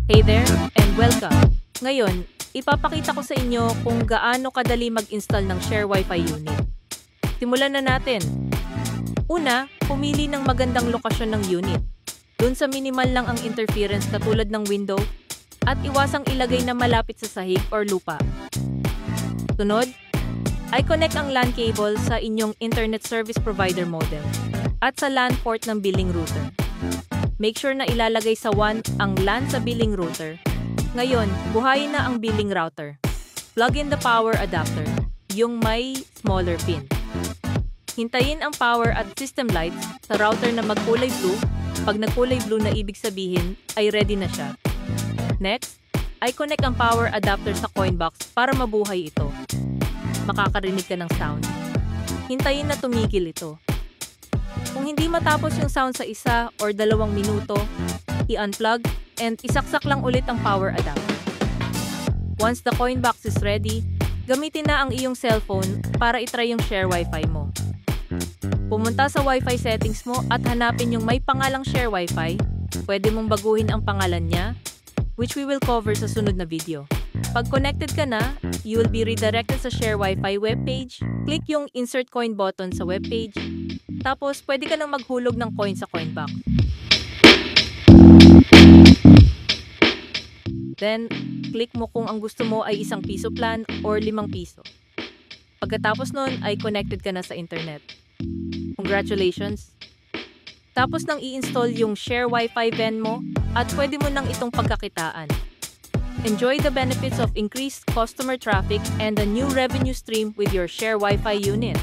Hey there, and welcome! Ngayon, ipapakita ko sa inyo kung gaano kadali mag-install ng Share Wi-Fi unit. Simulan na natin. Una, pumili ng magandang lokasyon ng unit. Doon sa minimal lang ang interference katulad ng window at iwasang ilagay na malapit sa sahig or lupa. Sunod, i-connect ang LAN cable sa inyong internet service provider modem at sa LAN port ng billing router. Make sure na ilalagay sa WAN ang LAN sa billing router. Ngayon, buhayin na ang billing router. Plug in the power adapter, yung may smaller pin. Hintayin ang power at system lights sa router na magkulay blue. Pag nagkulay blue na ibig sabihin ay ready na siya. Next, i-connect ang power adapter sa coin box para mabuhay ito. Makakarinig ka ng sound. Hintayin na tumigil ito. Kung hindi matapos yung sound sa 1 or 2 minuto, i-unplug and isaksak lang ulit ang power adapter. Once the coin box is ready, gamitin na ang iyong cellphone para itry yung Share Wi-Fi mo. Pumunta sa Wi-Fi settings mo at hanapin yung may pangalang Share Wi-Fi. Pwede mong baguhin ang pangalan niya, which we will cover sa sunod na video. Pag connected ka na, you will be redirected sa Share Wi-Fi webpage. Click yung Insert Coin button sa webpage. Tapos, pwede ka nang maghulog ng coin sa coin box. Then, click mo kung ang gusto mo ay 1 piso plan or 5 piso. Pagkatapos nun, ay connected ka na sa internet. Congratulations! Tapos nang i-install yung Share Wi-Fi VEN mo at pwede mo nang itong pagkakitaan. Enjoy the benefits of increased customer traffic and a new revenue stream with your Share Wi-Fi unit.